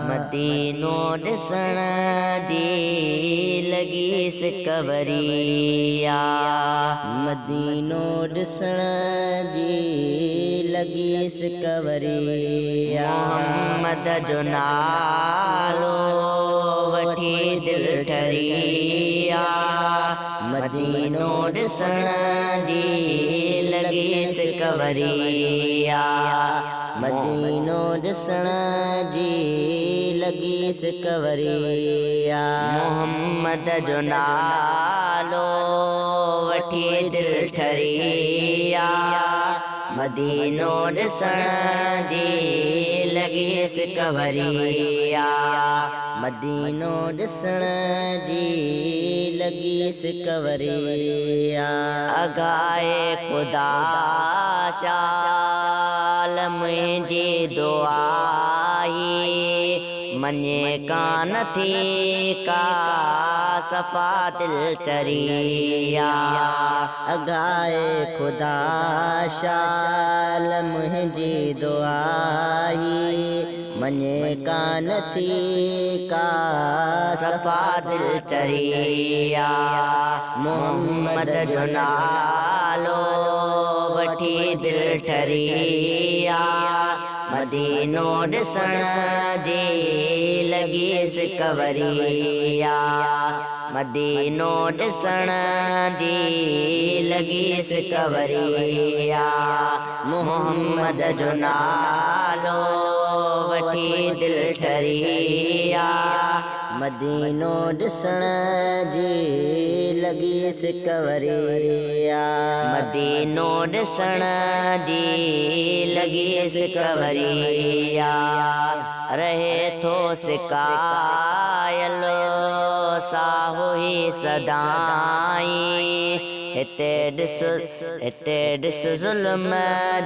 मदीनो ॾिसण जी लॻीस कवरिया, मदीनो ॾिसण जी लॻीस कवरिया। मोहम्मद जो नालो वठी दिल ठरिया, मदीनो ॾिसण जी लॻीस कवरिया। मदीनो ॾिसण जी लॻीस कवरिया। मोहम्मद जो नालो वठी दिल ठरिया, मदीनो ॾिसण जी लॻीस कवरिया। मदीनो ॾिसण जी लॻीस कवरिया। अगाए खुदा शाल मुंहिंजी दुआई, मञे कान थी का सफ़ा दिल चरिया। अगाए खुदा शाल मुंहिंजी दुआई, मञे कान थी का सफ़ा दिल चरिया। मोहम्मद जो नालो वठी दिल ठरिया, मदीनो ॾिसण जी लॻीस कवरिया। मदीनो ॾिसण जी लॻीस कवरिया। मोहम्मद जो नालो वठी दिल ठरिया, मदीनो ॾिसण जी लॻीस कवरिया। मदीनो ॾिसण जी लॻीस कवरिया। रहे थो सिकायल साहो ई सदाई, हिते ॾिस ज़ुल्म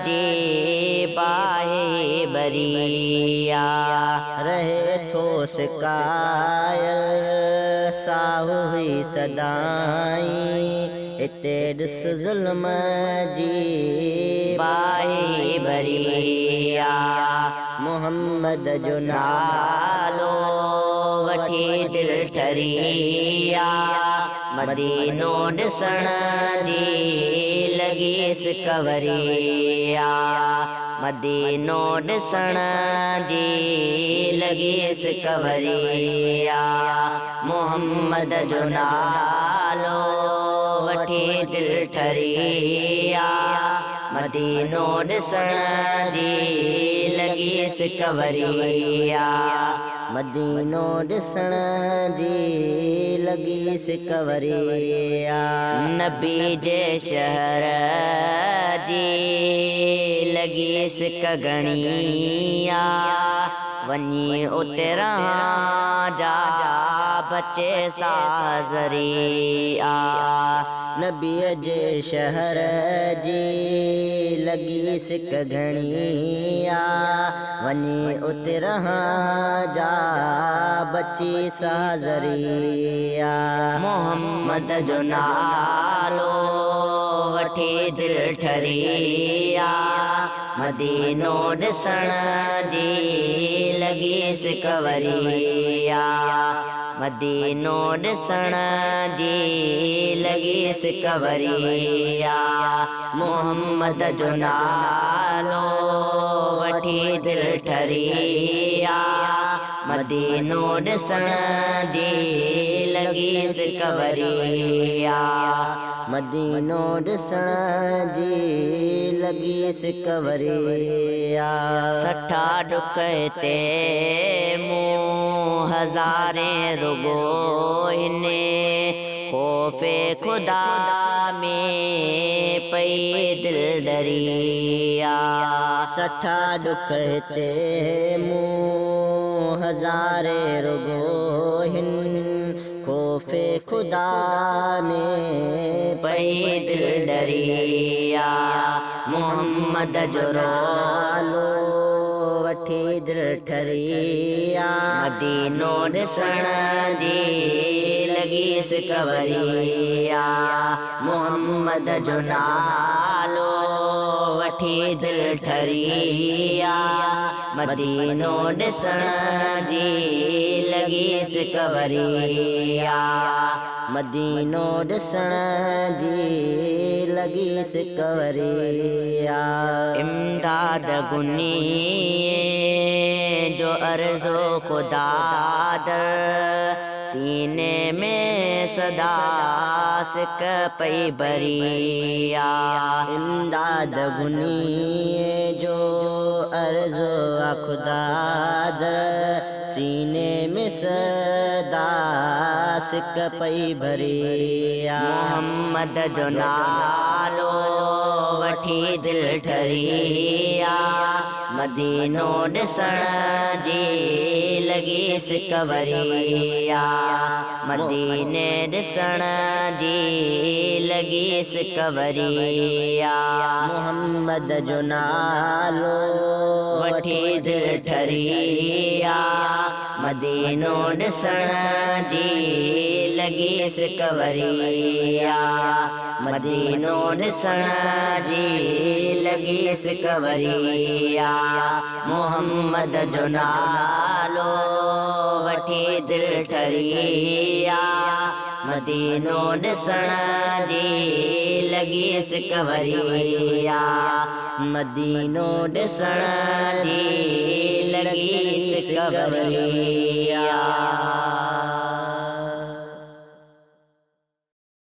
जी बाहि बरिया। रहे थो सिकायल साहो ई सदाई, हिते ॾिस ज़ुल्म जी बाहि बरिया। मोहम्मद जो नालो वठी दिल ठरिया, मदीनो ॾिसण जी लॻीस कवरिया। मदीनो ॾिसण जी लॻीस कवरिया। मोहम्मद जो नालो वठी दिल ठरिया, मदीनो ॾिसण जी लॻीस कवरिया। मदीनो ॾिसण जी लॻीस कवरिया। नबी जे शहर जी लॻीस कगणिया, वञी उते रहां जा बचे साज़रिया। नबीअ जे शहर जी लॻीस कगणिया, वञी उते रहां जा बची साज़रिया। मोहम्मद जो नालो वठी दिल ठरिया, मदीनो ॾिसण जी लॻीस कवरिया। मदीनो ॾिसण जी लॻीस कवरिया। मोहम्मद जो नालो वठी दिल ठरिया, मदीनो ॾिसण जी लॻीस कवरिया। मदीनो ॾिसण जी लॻीस कवरिया। सठा ॾुख हिते मूं हज़ारे रुगो हिने, ख़ौफ़े खुदा में पई दिल डरिया। सठा ॾुख हिते मूं हज़ारे रुगो हिन, ख़ौफ़े खुदा में पई दिल डरिया। मोहम्मद जो नालो वठी दिल ठरिया, मदीनो ॾिसण जी लगी सिकवरिया मोहम्मद जो नालो वठी दिल ठरिया मदीनो ॾिसण जी लगी सिकवरिया मदीनो ॾिसण जी लगी सिकवरिया इमदाद गुनी जो अर्ज़ो खुदा दर सीने में सदा सिक पई भरिया इमदाद गुनी जो अर्ज़ो खुदा दर सीने में सदा सिक पई भरिया मोहम्मद जो नालो वठी दिल ठरिया मदीनो ॾिसण जी लगी सिकवरिया मदीने ॾिसण जी लगी सिकवरिया मोहम्मद जो नालो वठी दिल ठरिया मदीनो ॾिसण जी लगी सिकवरिया मदीनो ॾिसण जी लगी सिकवरिया मोहम्मद जो नालो वठी दिल ठरिया मदीनो ॾिसण जी लगी सिकवरिया मदीनो ॾिसण जी लगी सिकवरिया।